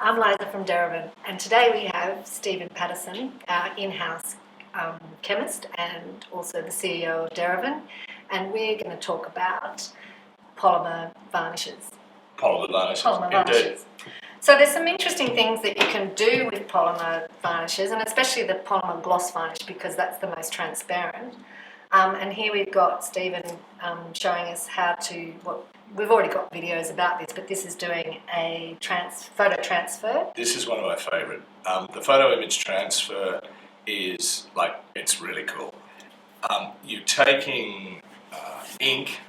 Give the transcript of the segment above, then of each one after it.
I'm Eliza from Derivan, and today we have Steven Patterson, our in-house chemist and also the CEO of Derivan, and we're going to talk about polymer varnishes. Polymer varnishes, Polymer varnishes. So there's some interesting things that you can do with polymer varnishes, and especially the polymer gloss varnish, because that's the most transparent. And here we've got Steven showing us how to, we've already got videos about this, but this is doing a photo transfer. This is one of my favourite. The photo image transfer is it's really cool. You're taking ink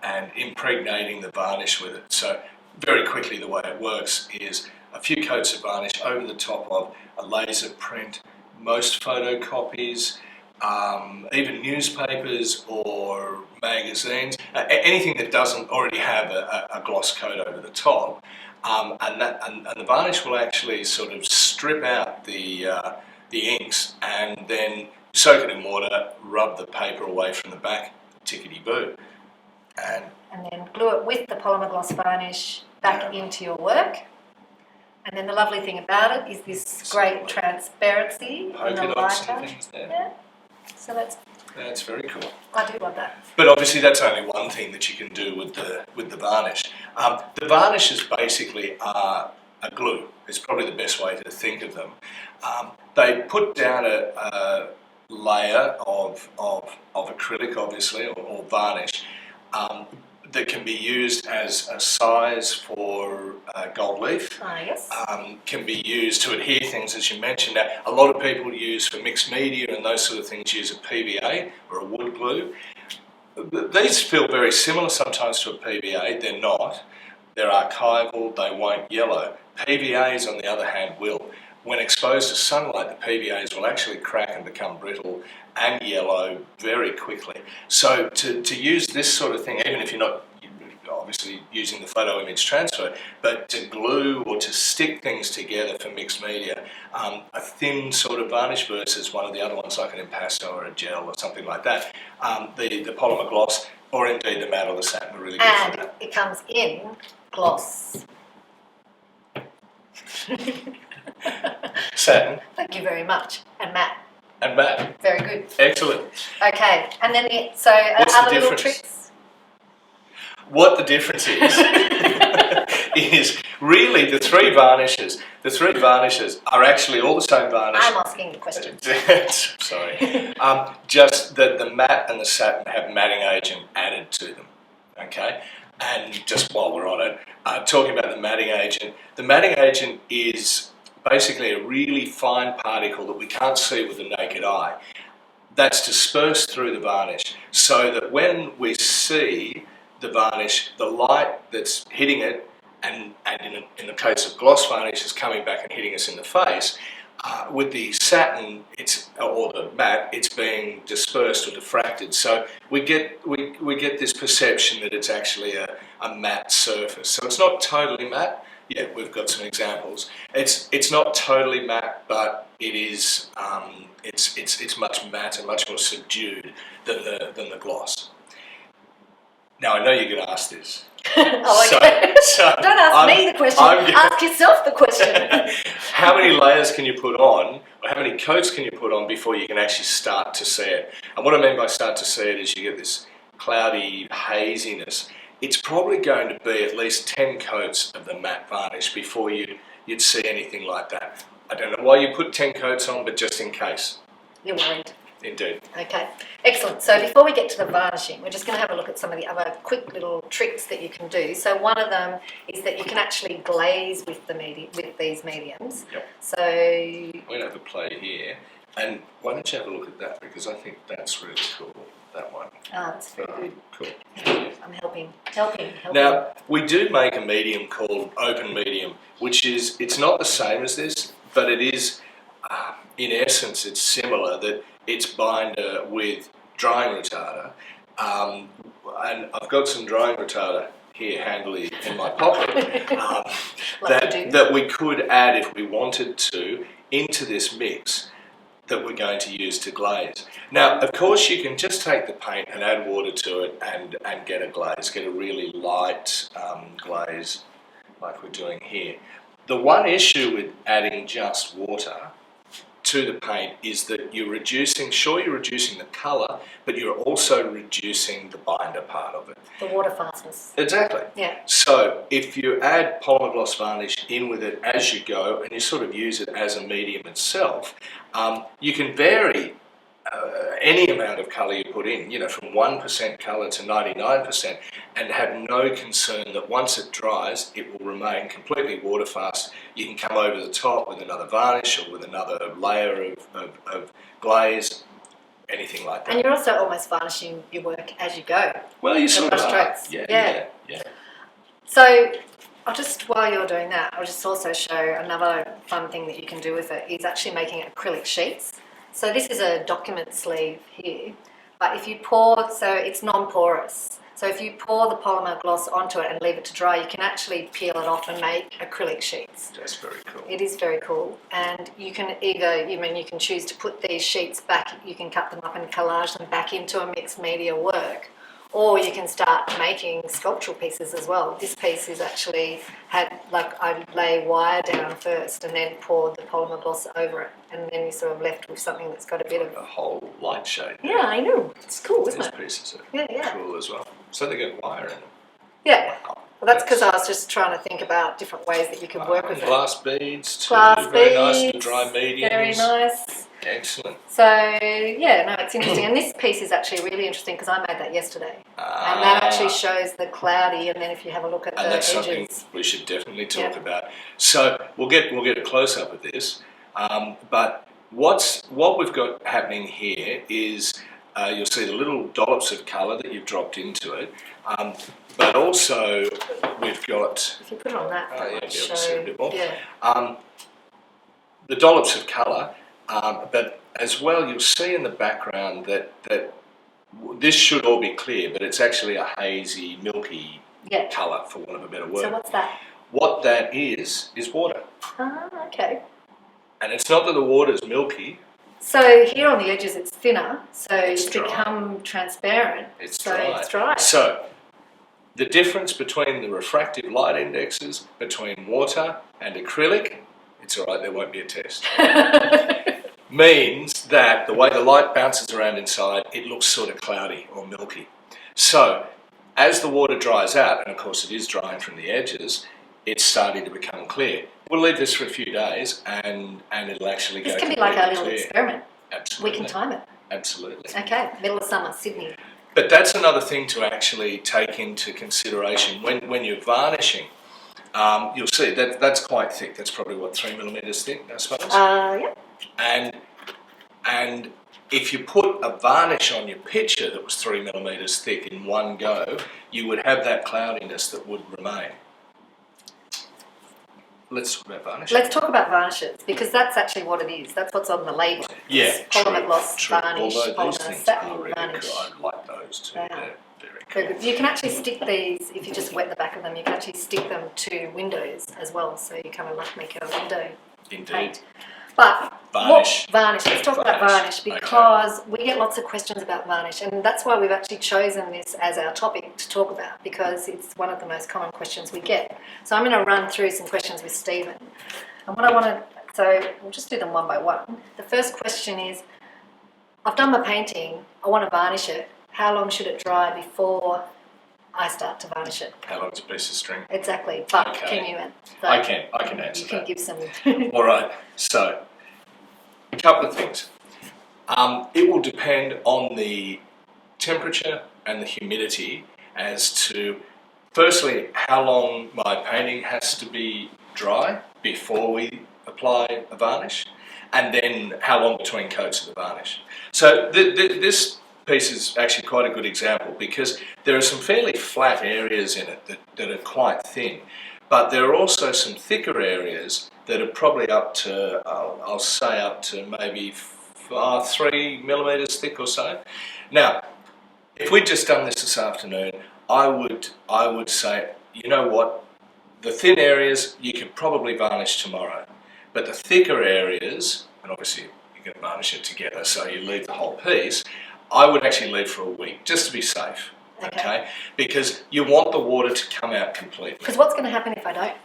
and impregnating the varnish with it. So very quickly the way it works is a few coats of varnish over the top of a laser print, most photocopies, even newspapers or magazines, anything that doesn't already have a gloss coat over the top, and the varnish will actually sort of strip out the inks and then soak it in water, rub the paper away from the back, tickety-boo. And then glue it with the polymer gloss varnish back into your work. And then the lovely thing about it is this great transparency on the lighter. Yeah. So that's very cool. I do love that. But obviously that's only one thing that you can do with the varnish. The varnishes basically are a glue. It's probably the best way to think of them. They put down a layer of acrylic, obviously, or varnish, that can be used as a size for gold leaf. Yes. Can be used to adhere things, as you mentioned. Now, a lot of people use for mixed media and those sort of things use a PVA or a wood glue. These feel very similar sometimes to a PVA. They're not. They're archival. They won't yellow. PVAs, on the other hand, will. When exposed to sunlight, the PVAs will actually crack and become brittle and yellow very quickly. So to use this sort of thing, even if you're not obviously using the photo image transfer, but to glue or to stick things together for mixed media, a thin sort of varnish versus one of the other ones like an impasto or a gel or something like that, the polymer gloss or indeed the matte or the satin are really good for that. And it comes in gloss. Satin. Thank you very much. And matte. And matte. Very good. Excellent. Okay, and then What's other the little difference? tricks? What the difference is really the three varnishes. The three varnishes are actually all the same varnish. I'm asking the question. Sorry. Just that the matte and the satin have matting agent added to them. Okay? And just while we're on it, talking about the matting agent is basically a really fine particle that we can't see with the naked eye. That's dispersed through the varnish, so that when we see the varnish, the light that's hitting it, and in the case of gloss varnish, is coming back and hitting us in the face. With the satin, or the matte, it's being dispersed or diffracted. So we get this perception that it's actually a matte surface. So it's not totally matte. Yeah, we've got some examples. It's not totally matte, but it is. It's much matte and much more subdued than the gloss. Now I know you're going to ask this. Oh, okay. So don't ask me the question. Ask yourself the question. How many layers can you put on, or how many coats can you put on before you can actually start to see it? And what I mean by start to see it is you get this cloudy haziness. It's probably going to be at least 10 coats of the matte varnish before you'd see anything like that. I don't know why you put 10 coats on, but just in case. You're worried. Indeed. Okay, excellent. So before we get to the varnishing, we're just going to have a look at some of the other quick little tricks that you can do. So one of them is that you can actually glaze with these mediums. Yep. So we're going to have a play here, and why don't you have a look at that, because I think that's really cool. That one. Oh, that's very good. Cool. I'm helping. Now, we do make a medium called open medium, which is, it's not the same as this, but it is, in essence, it's similar, that it's binder with drying retarder. And I've got some drying retarder here handily in my pocket that we could add, if we wanted to, into this mix that we're going to use to glaze. Now, of course, you can just take the paint and add water to it and get a glaze, get a really light glaze like we're doing here. The one issue with adding just water to the paint is that you're reducing the colour, but you're also reducing the binder part of it. The water fastness. Exactly. Yeah. So if you add polymer gloss varnish in with it as you go, and you sort of use it as a medium itself, you can vary any amount of colour you put in, from 1% colour to 99%, and have no concern that once it dries, it will remain completely water fast. You can come over the top with another varnish or with another layer of glaze, anything like that. And you're also almost varnishing your work as you go. Well, you sort of are. Strokes. Yeah. So while you're doing that, I'll just also show another fun thing that you can do with it is actually making acrylic sheets. So this is a document sleeve here, but if you pour, so it's non-porous. So if you pour the polymer gloss onto it and leave it to dry, you can actually peel it off and make acrylic sheets. That's very cool. It is very cool. And you can either, you can choose to put these sheets back, you can cut them up and collage them back into a mixed media work. Or you can start making sculptural pieces as well. This piece is actually I lay wire down first and then poured the polymer gloss over it, and then you're sort of left with something that's got a bit of a whole light shade. Yeah, I know. It's cool, isn't it? These pieces are cool as well. So they get wire in them. Yeah. Well, that's because I was just trying to think about different ways that you can work with it. Glass beads too. Glass very nice beads, to dry mediums. Very nice. Excellent. So it's interesting, and this piece is actually really interesting because I made that yesterday, and that actually shows the cloudy. And then if you have a look at the edges, something we should definitely talk about. So we'll get a close up of this, but what we've got happening here is you'll see the little dollops of colour that you've dropped into it, but also we've got. If you put it on that, be able to see a bit more. Yeah. The dollops of colour. But as well, you'll see in the background that this should all be clear, but it's actually a hazy, milky colour, for want of a better word. So what's that? What that is water. Ah, okay. And it's not that the water's milky. So here on the edges it's thinner, so It's it's dry. become transparent. It's so dry. It's dry. So the difference between the refractive light indexes between water and acrylic, it's all right, there won't be a test. Means that the way the light bounces around inside, it looks sort of cloudy or milky. So as the water dries out, and of course it is drying from the edges, it's starting to become clear. We'll leave this for a few days and it'll actually go. This can be like a little clear. experiment. Absolutely. We can time it. Absolutely. Okay, middle of summer, Sydney. But that's another thing to actually take into consideration when you're varnishing. You'll see that's quite thick. That's probably 3 millimeters thick, I suppose. Yeah. And if you put a varnish on your picture that was 3 millimeters thick in one go, you would have that cloudiness that would remain. Let's talk about varnish. Let's talk about varnishes, because that's actually what it is. That's what's on the label. Yeah, It's polymer gloss varnish, Although these polymer things satin are really varnish. cool. I like those too. Yeah. They're very Very cool. good. You can actually stick these, if you just wet the back of them, you can actually stick them to windows as well, so you kind of like make a window Indeed. paint. But Varnish. Varnish. Let's talk about Varnish. varnish, because we get lots of questions about varnish, and that's why we've actually chosen this as our topic to talk about, because it's one of the most common questions we get. So I'm going to run through some questions with Steven. And what I want to, so we'll just do them one by one. The first question is, I've done my painting, I want to varnish it. How long should it dry before I start to varnish it? How long's a piece of string? Exactly. But Okay. can you answer? I can answer You can that. give some. All right, so a couple of things. It will depend on the temperature and the humidity as to, firstly, how long my painting has to be dry before we apply a varnish, and then how long between coats of the varnish. So this piece is actually quite a good example, because there are some fairly flat areas in it that are quite thin, but there are also some thicker areas that are probably up to, I'll say up to maybe 3 millimeters thick or so. Now, if we'd just done this afternoon, I would say, you know what, the thin areas you could probably varnish tomorrow, but the thicker areas, and obviously you're going to varnish it together, so you leave the whole piece, I would actually leave for a week, just to be safe, okay? Because you want the water to come out completely. Because what's going to happen if I don't?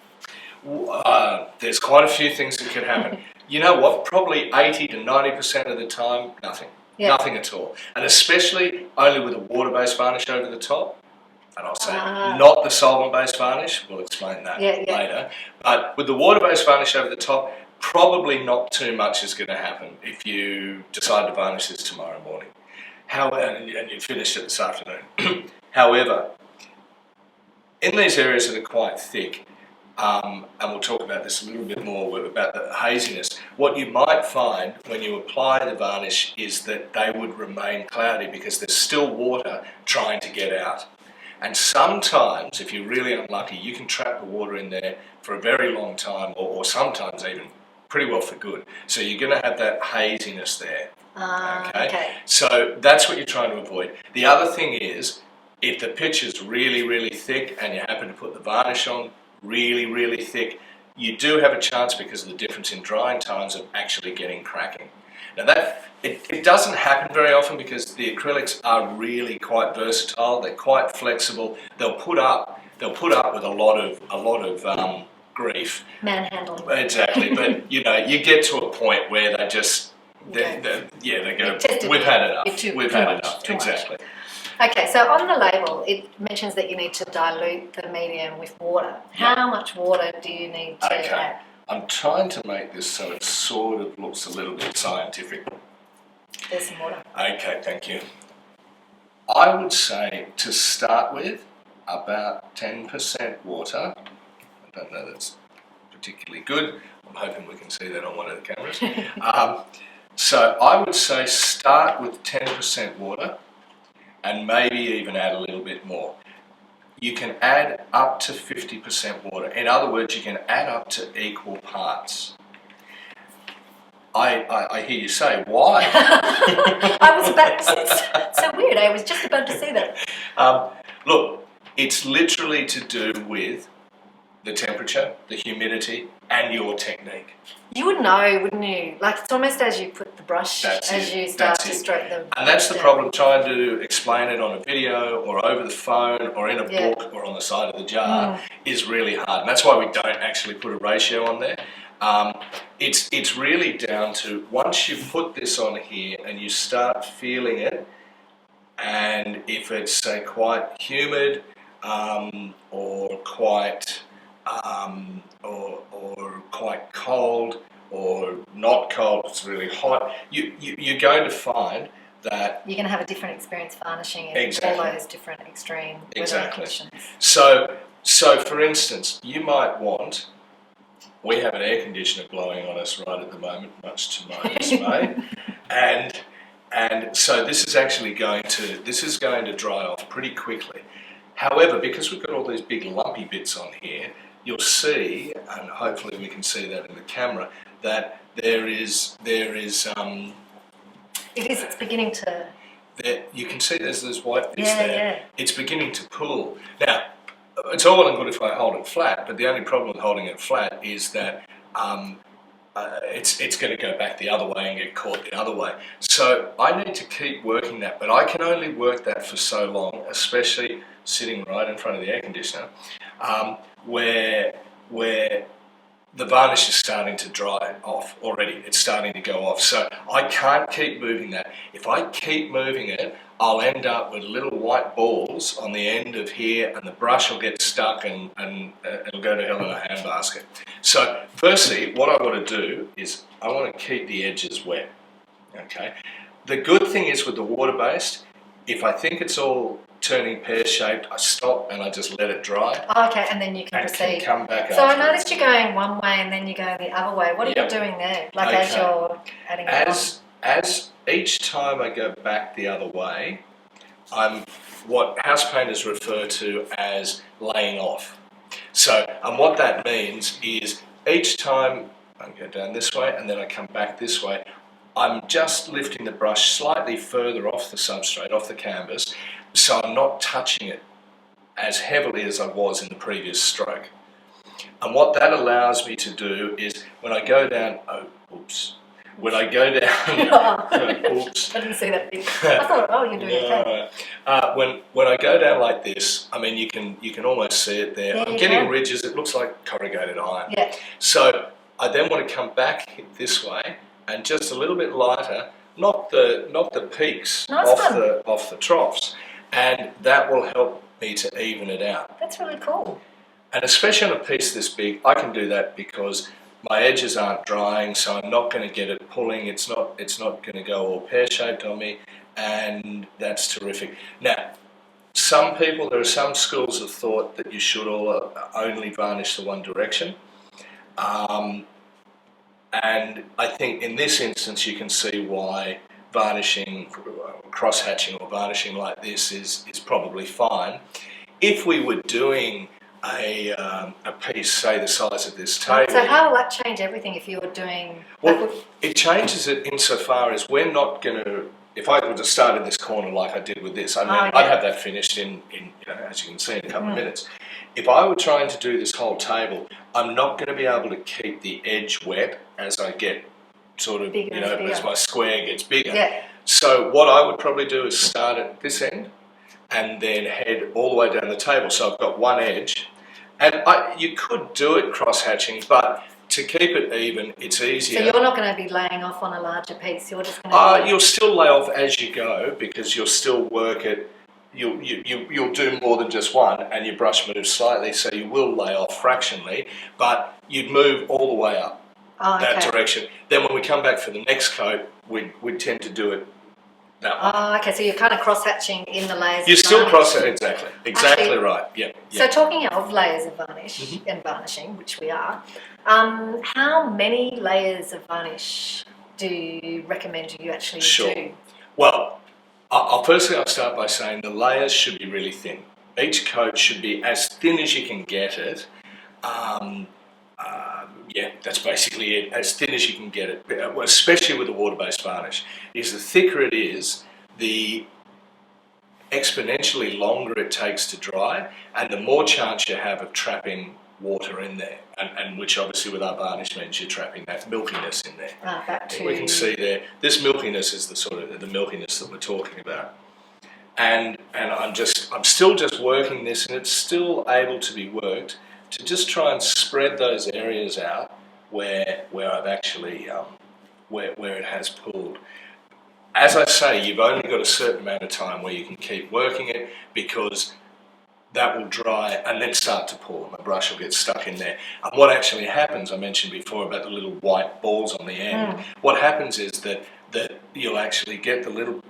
There's quite a few things that could happen. You know what? Probably 80 to 90% of the time, nothing. Yeah. Nothing at all. And especially only with a water-based varnish over the top. And I'll say Ah. not the solvent-based varnish. We'll explain that later. But with the water-based varnish over the top, probably not too much is going to happen if you decide to varnish this tomorrow morning. And you finish it this afternoon. However, in these areas that are quite thick, and we'll talk about this a little bit more about the haziness, what you might find when you apply the varnish is that they would remain cloudy because there's still water trying to get out. And sometimes, if you're really unlucky, you can trap the water in there for a very long time, or sometimes even pretty well for good. So you're going to have that haziness there. Okay? So that's what you're trying to avoid. The other thing is, if the pitch is really, really thick and you happen to put the varnish on really, really thick, you do have a chance, because of the difference in drying times, of actually getting cracking. Now it doesn't happen very often because the acrylics are really quite versatile. They're quite flexible. They'll put up with a lot of grief. Manhandling. Exactly, but you get to a point where they go, we've had enough. We've had enough. Exactly. Okay, so on the label, it mentions that you need to dilute the medium with water. How much water do you need to add? I'm trying to make this so it sort of looks a little bit scientific. There's some water. Okay, thank you. I would say, to start with, about 10% water. I don't know that's particularly good. I'm hoping we can see that on one of the cameras. So I would say start with 10% water, and maybe even add a little bit more. You can add up to 50% water. In other words, you can add up to equal parts. I hear you say, why? It's so weird. I was just about to say that. Look, it's literally to do with the temperature, the humidity, and your technique. You would know, wouldn't you? Like, it's almost as you put the brush, you start to stroke them. And that's the problem, trying to explain it on a video or over the phone or in a book or on the side of the jar is really hard. And that's why we don't actually put a ratio on there. It's really down to, once you put this on here and you start feeling it, and if it's, say, quite humid or quite or quite cold or not cold, it's really hot, you're going to find that you're going to have a different experience varnishing in all those different extreme weather conditions. So for instance, you might want, we have an air conditioner blowing on us right at the moment, much to my dismay, and so this is actually going to dry off pretty quickly. However, because we've got all these big lumpy bits on here, you'll see, and hopefully we can see that in the camera, that it's beginning to... you can see there's those white bits there. Yeah. It's beginning to pool. Now, it's all well and good if I hold it flat, but the only problem with holding it flat is that it's going to go back the other way and get caught the other way. So I need to keep working that, but I can only work that for so long, especially sitting right in front of the air conditioner, where the varnish is starting to dry off already. It's starting to go off. So I can't keep moving that. If I keep moving it, I'll end up with little white balls on the end of here, and the brush will get stuck and it'll go to hell in a handbasket. So firstly, what I want to do is I want to keep the edges wet. Okay. The good thing is with the water-based, if I think it's all turning pear-shaped, I stop and I just let it dry. Oh, okay, and then you can proceed. Come back so afterwards. I noticed you're going one way and then you're going the other way. What are you doing there? Like as you're adding it on? As each time I go back the other way, I'm what house painters refer to as laying off. So, and what that means is each time I go down this way and then I come back this way, I'm just lifting the brush slightly further off the substrate, off the canvas, so I'm not touching it as heavily as I was in the previous stroke. And what that allows me to do is when I go down, when I go down, oops. I didn't see that big. I thought, oh, you're doing okay. When I go down like this, I mean, you can almost see it there. Yeah, I'm you getting can. ridges. It looks like corrugated iron. Yeah. So I then want to come back this way and just a little bit lighter, not the peaks Nice off the troughs, and that will help me to even it out. That's really cool. And especially on a piece this big, I can do that because my edges aren't drying, so I'm not going to get it pulling. It's not going to go all pear-shaped on me, and that's terrific. Now, there are some schools of thought that you should only varnish the one direction. And I think in this instance you can see why varnishing, cross-hatching or varnishing like this is probably fine. If we were doing a piece, say the size of this table... So how will that change everything if you were doing... Well, it changes it insofar as we're not going to... If I were to start in this corner like I did with this, I mean, I'd have that finished in as you can see, in a couple of minutes. If I were trying to do this whole table, I'm not going to be able to keep the edge wet as I get sort of, bigger, as my square gets bigger. Yeah. So what I would probably do is start at this end and then head all the way down the table. So I've got one edge. And you could do it cross-hatching, but to keep it even, it's easier. So you're not going to be laying off on a larger piece, you're just going to... You'll still lay off as you go because you'll still work it. You'll do more than just one, and your brush moves slightly, so you will lay off fractionally, but you'd move all the way up that direction. Then when we come back for the next coat, we'd tend to do it that way. Oh, okay, so you're kind of cross-hatching in the layers. You're still cross-hatching, exactly. Exactly right, yeah. So talking of layers of varnish and varnishing, which we are, how many layers of varnish do you recommend you actually do? Well, I'll start by saying the layers should be really thin. Each coat should be as thin as you can get it. Yeah, that's basically it, as thin as you can get it, especially with a water-based varnish. Is the thicker it is, the exponentially longer it takes to dry, and the more chance you have of trapping water in there, and which obviously with our varnish means you're trapping that milkiness in there. That too. We can see there, this milkiness is the sort of the milkiness that we're talking about. And I'm still just working this, and it's still able to be worked to just try and spread those areas out where I've actually where it has pulled. As I say, you've only got a certain amount of time where you can keep working it, because that will dry and then start to pull, and the brush will get stuck in there. And what actually happens, I mentioned before about the little white balls on the end, what happens is that you'll actually get the little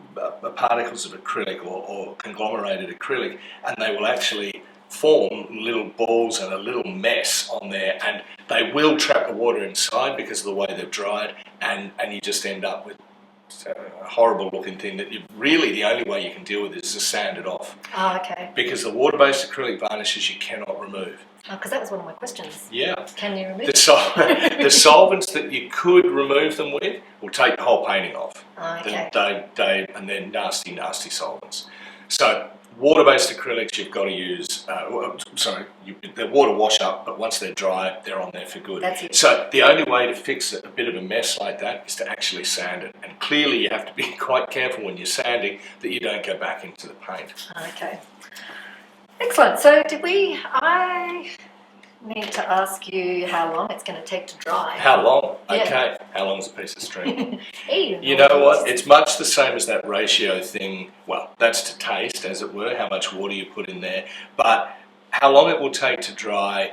particles of acrylic or conglomerated acrylic, and they will actually form little balls and a little mess on there, and they will trap the water inside because of the way they've dried, and you just end up with a horrible looking thing that really the only way you can deal with it is to sand it off. Oh, okay. Because the water-based acrylic varnishes you cannot remove. Oh, because that was one of my questions. Yeah. Can you remove the solvents that you could remove them with will take the whole painting off. Oh, okay. And then nasty solvents. So water-based acrylics you've got to use, they're water wash up, but once they're dry, they're on there for good. That's it. So the only way to fix a bit of a mess like that is to actually sand it. And clearly you have to be quite careful when you're sanding that you don't go back into the paint. Okay. Excellent. So I need to ask you how long it's going to take to dry. How long? Yeah. Okay. How long is a piece of string? You know what? It's much the same as that ratio thing. Well, that's to taste, as it were, how much water you put in there. But how long it will take to dry,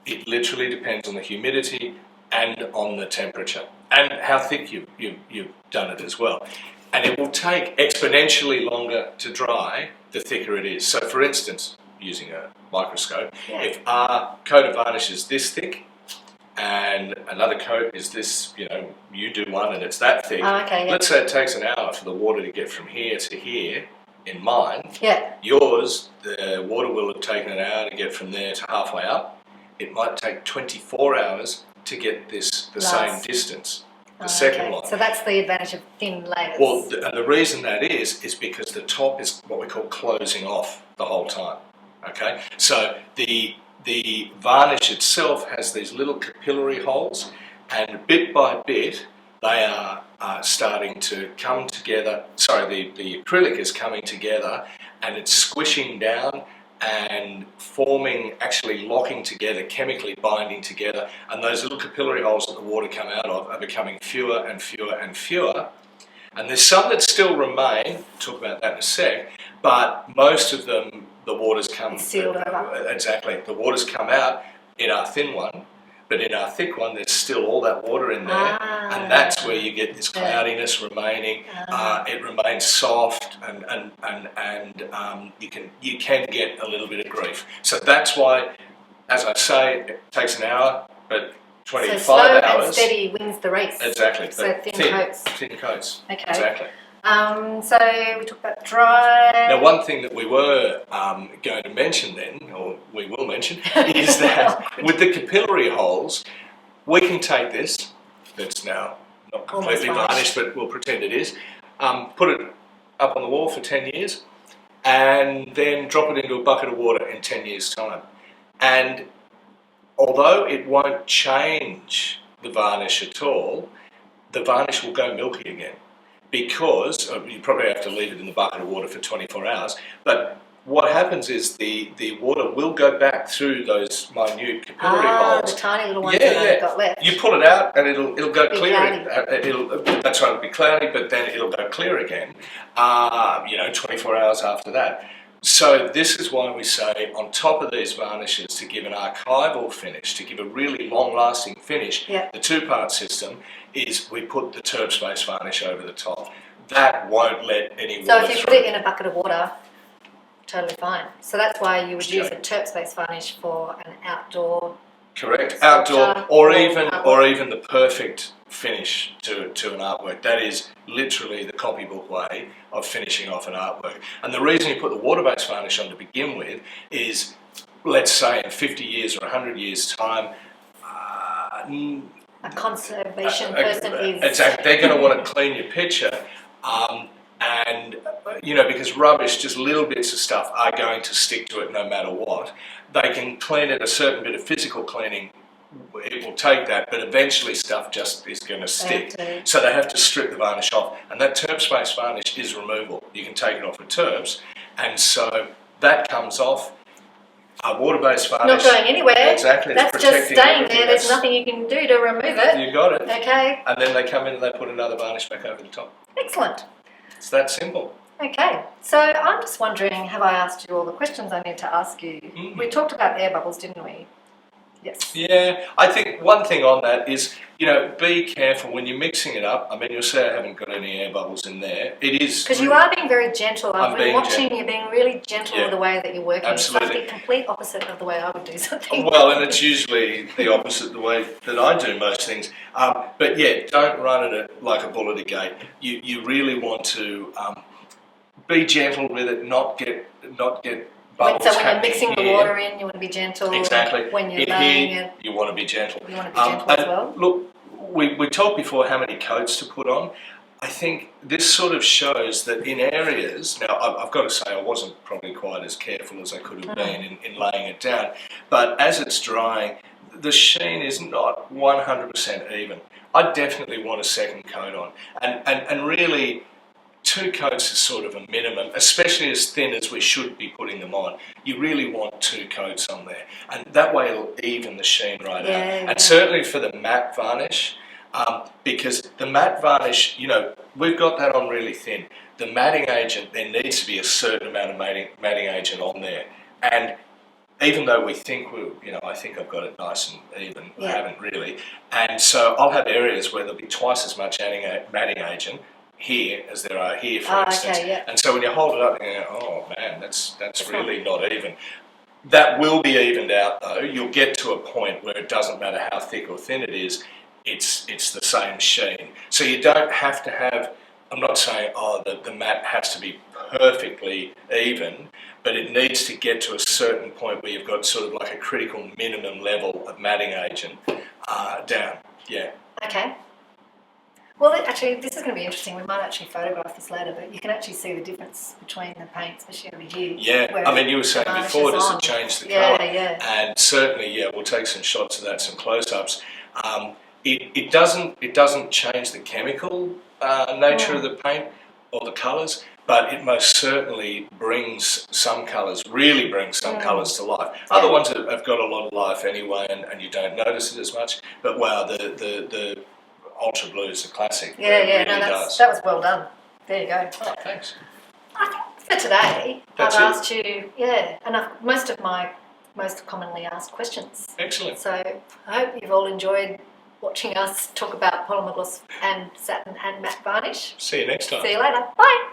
it literally depends on the humidity and on the temperature and how thick you've done it as well. And it will take exponentially longer to dry the thicker it is. So, for instance, using a microscope, if our coat of varnish is this thick and another coat is this, you do one and it's that thick. Let's say it takes an hour for the water to get from here to here. In mine, yours, the water will have taken an hour to get from there to halfway up. It might take 24 hours to get the same distance. The second one. So that's the advantage of thin layers. Well, and the reason that is because the top is what we call closing off the whole time. Okay, so the varnish itself has these little capillary holes, and bit by bit, they are starting to come together. Sorry, the acrylic is coming together and it's squishing down and forming, actually locking together, chemically binding together, and those little capillary holes that the water come out of are becoming fewer and fewer and fewer. And there's some that still remain, we'll talk about that in a sec, but most of them, the water's come... It's sealed over. Exactly. The water's come out in our thin one, but in our thick one, there's still all that water in there, and that's where you get this cloudiness remaining. It remains soft, and you can get a little bit of grief. So that's why, as I say, it takes an hour, but 25 so slow hours. and steady wins the race. Exactly. So thin coats. Thin coats. Okay. Exactly. So we talked about dry. Now, one thing that we were going to mention then, or we will mention, is that with the capillary holes, we can take this, that's now not completely varnished, but we'll pretend it is, put it up on the wall for 10 years, and then drop it into a bucket of water in 10 years' time. And although it won't change the varnish at all, the varnish will go milky again. Because you probably have to leave it in the bucket of water for 24 hours, but what happens is the water will go back through those minute capillary holes. The tiny little ones that I've got left. You pull it out and it'll go clear. That's right, it'll be cloudy, but then it'll go clear again. 24 hours after that. So this is why we say on top of these varnishes, to give an archival finish, to give a really long-lasting finish, the two-part system is we put the terp-based varnish over the top. That won't let any water So if you put it in a bucket of water, totally fine. So that's why you would use a terp-based varnish for an outdoor. Correct, outdoor, or even the perfect finish to an artwork. That is literally the copybook way of finishing off an artwork. And the reason you put the water-based varnish on to begin with is, let's say in 50 years or 100 years' time, a conservation person is... Exactly, they're going to want to clean your picture, and because rubbish, just little bits of stuff are going to stick to it no matter what. They can clean it, a certain bit of physical cleaning, it will take that, but eventually stuff just is going to stick. So they have to strip the varnish off, and that terp-based varnish is removable. You can take it off with terps, and so that comes off. Water-based varnish. Not going anywhere. Exactly. That's just staying there. There's nothing you can do to remove it. You got it. Okay. And then they come in and they put another varnish back over the top. Excellent. It's that simple. Okay. So I'm just wondering, have I asked you all the questions I need to ask you? We talked about air bubbles, didn't we? Yes. Yeah, I think one thing on that is, be careful when you're mixing it up. I mean, you'll say I haven't got any air bubbles in there. It is... Because you are being very gentle. I've been watching gentle. you being really gentle with the way that you're working. Absolutely. It's like the complete opposite of the way I would do something. Well, and it's usually the opposite the way that I do most things. But yeah, don't run it like a bull at a gate. You really want to be gentle with it, not get bubbles. So when you're mixing the water in, you want to be gentle. Exactly. When you're laying it, you want to be gentle. You want to be gentle as well. Look, we talked before how many coats to put on. I think this sort of shows that in areas, now I've got to say I wasn't probably quite as careful as I could have been in laying it down, but as it's drying, the sheen is not 100% even. I definitely want a second coat on, and really 2 coats is sort of a minimum, especially as thin as we should be putting them on. You really want 2 coats on there, and that way it'll even the sheen right out. And certainly for the matte varnish, because the matte varnish, we've got that on really thin. The matting agent, there needs to be a certain amount of matting agent on there, and even though we think I think I've got it nice and even, I haven't really, and so I'll have areas where there'll be twice as much matting agent here as there are here, for instance. And so when you hold it up, you go, oh man, that's really not even. That will be evened out though. You'll get to a point where it doesn't matter how thick or thin it is, it's the same sheen. So you don't have to have, I'm not saying, the matte has to be perfectly even, but it needs to get to a certain point where you've got sort of like a critical minimum level of matting agent down. Yeah. Okay. Well, actually, this is going to be interesting. We might actually photograph this later, but you can actually see the difference between the paint, especially over here. Yeah, I mean, you were saying before, does it change the colour? Yeah. And certainly, we'll take some shots of that, some close-ups. it doesn't change the chemical nature of the paint or the colours, but it most certainly brings some colours, really brings some colours to life. Other ones have got a lot of life anyway, and you don't notice it as much. But wow, the ultra blue is a classic. Yeah, it really that was well done. There you go. Oh, thanks. I think for today, That's I've it? asked you, most of my most commonly asked questions. Excellent. So I hope you've all enjoyed watching us talk about polymer gloss and satin and matte varnish. See you next time. See you later. Bye.